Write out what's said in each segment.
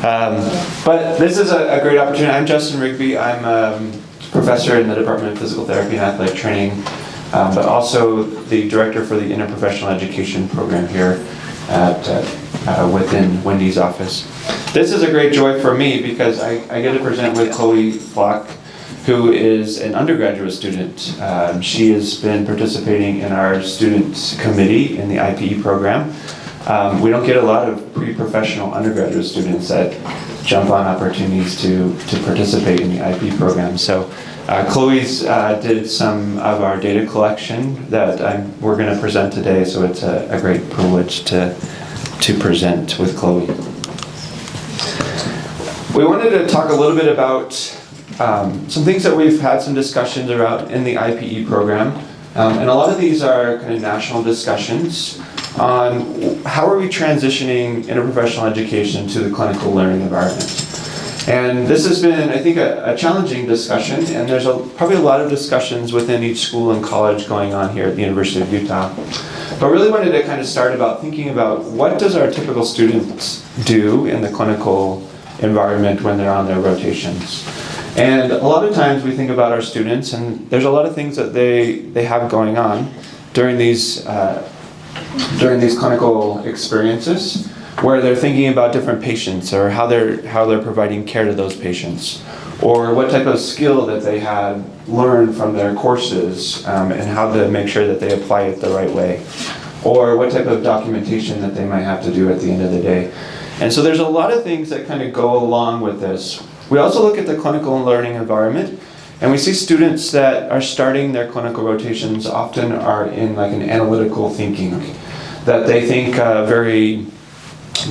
But this is a great opportunity. I'm Justin Rigby. I'm a professor in the Department of Physical Therapy and Athletic Training, but also the director for the Interprofessional Education program here within Wendy's office. This is a great joy for me because I get to present with Chloe Flach, who is an undergraduate student. She has been participating in our student committee in the IPE program. We don't get a lot of pre-professional undergraduate students that jump on opportunities to participate in the IPE program. So Chloe's did some of our data collection that we're going to present today, so it's a great privilege to present with Chloe. We wanted to talk a little bit about some things that we've had some discussions about in the IPE program. And a lot of these are kind of national discussions on how are we transitioning interprofessional education to the clinical learning environment. And this has been, I think, a challenging discussion, and there's probably a lot of discussions within each school and college going on here at the University of Utah. But really wanted to kind of start about thinking about what does our typical students do in the clinical environment when they're on their rotations. And a lot of times we think about our students, and there's a lot of things that they have going on during these clinical experiences, where they're thinking about different patients or how they're providing care to those patients, or what type of skill that they had learned from their courses, and how to make sure that they apply it the right way, or what type of documentation that they might have to do at the end of the day. And so there's a lot of things that kind of go along with this. We also look at the clinical and learning environment, and we see students that are starting their clinical rotations often are in like an analytical thinking, that they think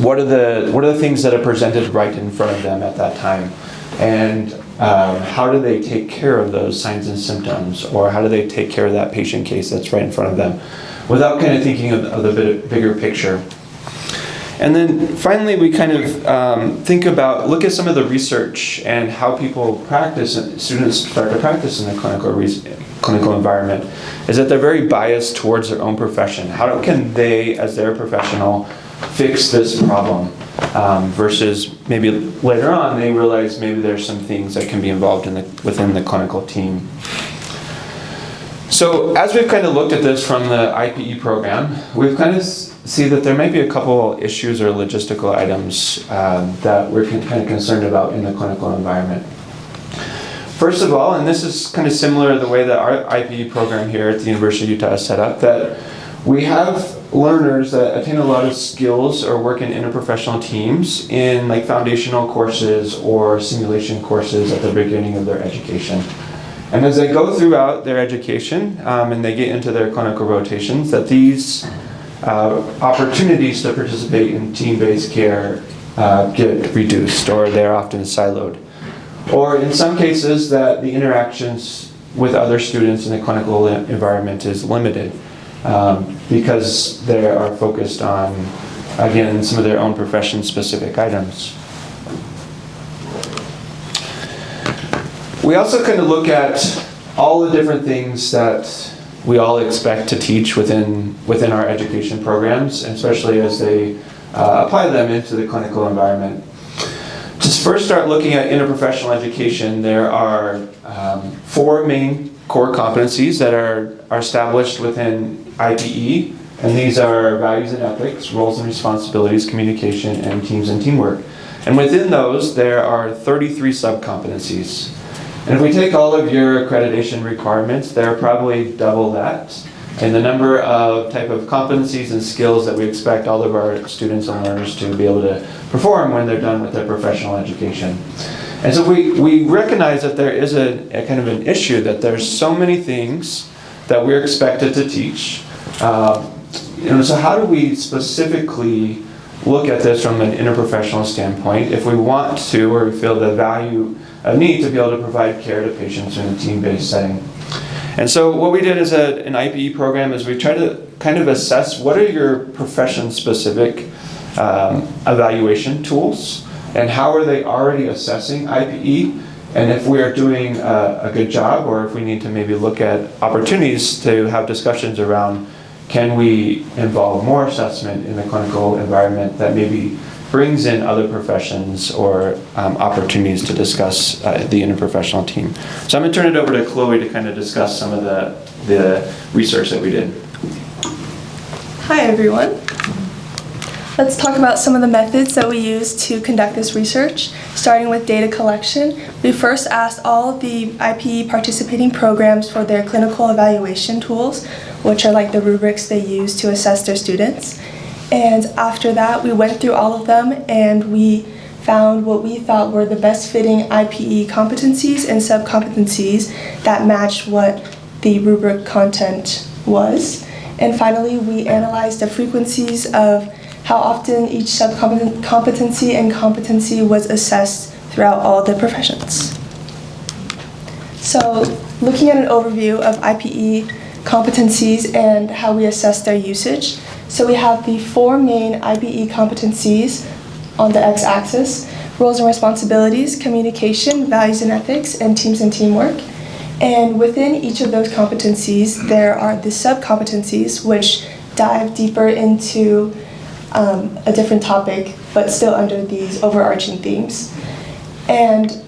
what are the things that are presented right in front of them at that time, and how do they take care of those signs and symptoms, or how do they take care of that patient case that's right in front of them, without kind of thinking of the bigger picture. And then finally, we kind of look at some of the research and how people practice, and students start to practice in the clinical environment, is that they're very biased towards their own profession. How can they, as their professional, fix this problem? Versus maybe later on, they realize maybe there's some things that can be involved within the clinical team. So as we've kind of looked at this from the IPE program, we've kind of see that there might be a couple issues or logistical items that we're kind of concerned about in the clinical environment. First of all, and this is kind of similar to the way that our IPE program here at the University of Utah is set up, that we have learners that attain a lot of skills or work in interprofessional teams in like foundational courses or simulation courses at the beginning of their education. And as they go throughout their education and they get into their clinical rotations, that these opportunities to participate in team-based care get reduced, or they're often siloed. Or in some cases that the interactions with other students in the clinical environment is limited because they are focused on, again, some of their own profession-specific items. We also kind of look at all the different things that we all expect to teach within our education programs, especially as they apply them into the clinical environment. To first start looking at interprofessional education, there are 4 main core competencies that are established within IPE, and these are values and ethics, roles and responsibilities, communication, and teams and teamwork. And within those, there are 33 subcompetencies. And if we take all of your accreditation requirements, they're probably double that in the number of type of competencies and skills that we expect all of our students and learners to be able to perform when they're done with their professional education. And so we recognize that there is a kind of an issue that there's so many things that we're expected to teach. So how do we specifically look at this from an interprofessional standpoint if we want to, or we feel the value of need to be able to provide care to patients in a team-based setting? And so what we did as an IPE program is we tried to kind of assess what are your profession-specific evaluation tools, and how are they already assessing IPE, and if we are doing a good job, or if we need to maybe look at opportunities to have discussions around, can we involve more assessment in the clinical environment that maybe brings in other professions or opportunities to discuss the interprofessional team. So I'm going to turn it over to Chloe to kind of discuss some of the research that we did. Hi everyone. Let's talk about some of the methods that we used to conduct this research. Starting with data collection, we first asked all of the IPE participating programs for their clinical evaluation tools, which are like the rubrics they use to assess their students. And after that, we went through all of them and we found what we thought were the best fitting IPE competencies and sub-competencies that matched what the rubric content was. And finally, we analyzed the frequencies of how often each sub-competency and competency was assessed throughout all the professions. So, looking at an overview of IPE competencies and how we assess their usage. So we have the 4 main IPE competencies on the x-axis: roles and responsibilities, communication, values and ethics, and teams and teamwork. And within each of those competencies, there are the sub-competencies which dive deeper into a different topic, but still under these overarching themes. And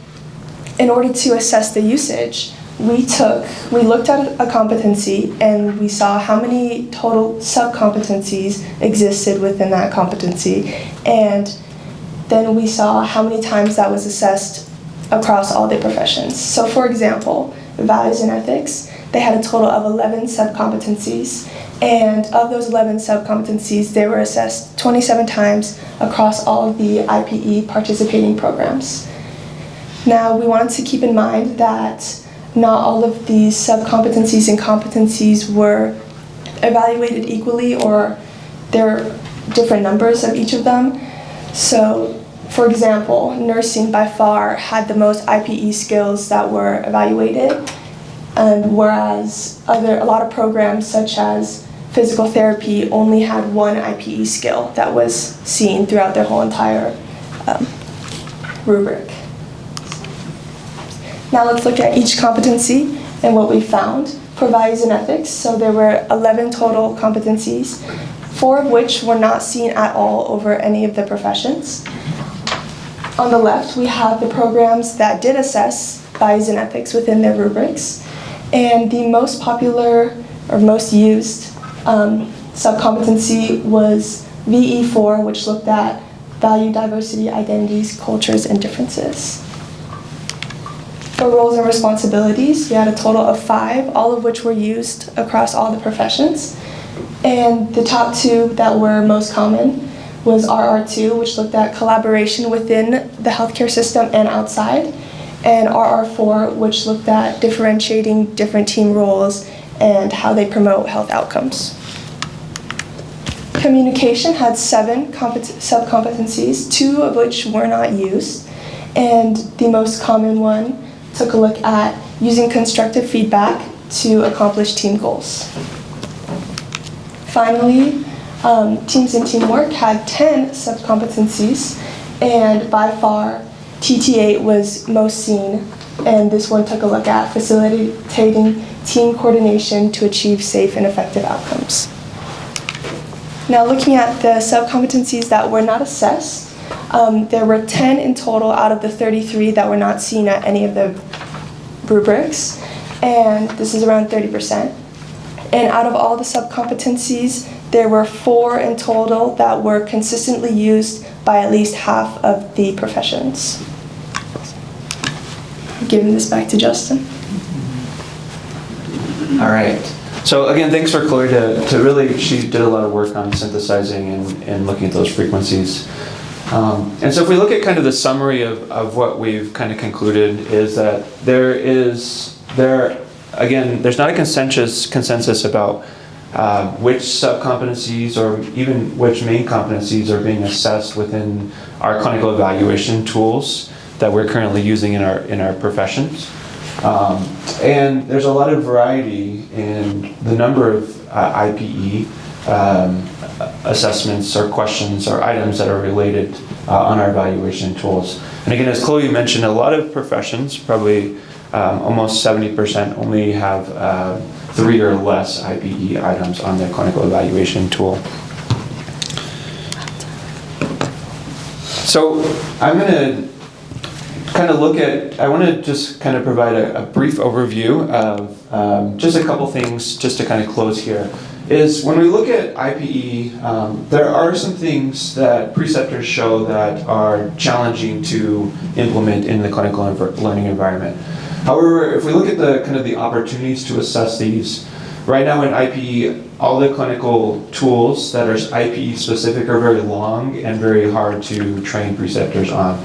in order to assess the usage, we looked at a competency and we saw how many total sub-competencies existed within that competency, and then we saw how many times that was assessed across all the professions. So for example, values and ethics, they had a total of 11 sub-competencies, and of those 11 sub-competencies, they were assessed 27 times across all of the IPE participating programs. Now, we wanted to keep in mind that not all of these sub-competencies and competencies were evaluated equally, or there are different numbers of each of them. So, for example, nursing by far had the most IPE skills that were evaluated, and whereas a lot of programs such as physical therapy only had 1 IPE skill that was seen throughout their whole entire rubric. Now let's look at each competency and what we found. For values and ethics, so there were 11 total competencies, 4 of which were not seen at all over any of the professions. On the left, we have the programs that did assess values and ethics within their rubrics, and the most popular or most used sub-competency was VE4, which looked at value, diversity, identities, cultures, and differences. For roles and responsibilities, we had a total of 5, all of which were used across all the professions. And the top 2 that were most common was RR2, which looked at collaboration within the healthcare system and outside, and RR4, which looked at differentiating different team roles and how they promote health outcomes. Communication had 7 sub-competencies, 2 of which were not used, and the most common one took a look at using constructive feedback to accomplish team goals. Finally, teams and teamwork had 10 sub-competencies, and by far, TT8 was most seen, and this one took a look at facilitating team coordination to achieve safe and effective outcomes. Now looking at the sub-competencies that were not assessed, there were 10 in total out of the 33 that were not seen at any of the rubrics, and this is around 30%. And out of all the sub-competencies, there were 4 in total that were consistently used by at least half of the professions. I'm giving this back to Justin. All right. So again, thanks for Chloe to really, she did a lot of work on synthesizing and looking at those frequencies. And so if we look at kind of the summary of what we've kind of concluded is that there's not a consensus about which sub-competencies or even which main competencies are being assessed within our clinical evaluation tools that we're currently using in our professions. And there's a lot of variety in the number of IPE assessments or questions or items that are related on our evaluation tools. And again, as Chloe mentioned, a lot of professions, probably almost 70%, only have 3 or less IPE items on their clinical evaluation tool. So I'm going to kind of I want to just kind of provide a brief overview of just a couple things just to kind of close here. Is when we look at IPE, there are some things that preceptors show that are challenging to implement in the clinical learning environment. However, if we look at the kind of the opportunities to assess these, right now in IPE, all the clinical tools that are IPE specific are very long and very hard to train preceptors on.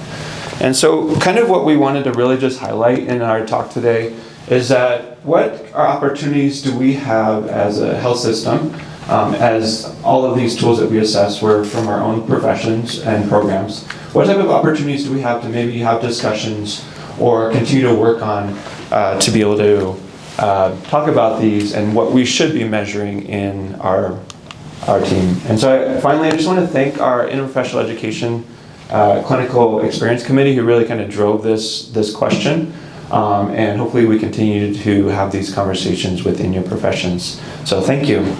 And so kind of what we wanted to really just highlight in our talk today is that what opportunities do we have as a health system, as all of these tools that we assess were from our own professions and programs. What type of opportunities do we have to maybe have discussions or continue to work on to be able to talk about these and what we should be measuring in our team. And so finally, I just want to thank our Interprofessional Education Clinical Experience Committee who really kind of drove this question. And hopefully we continue to have these conversations within your professions. So thank you.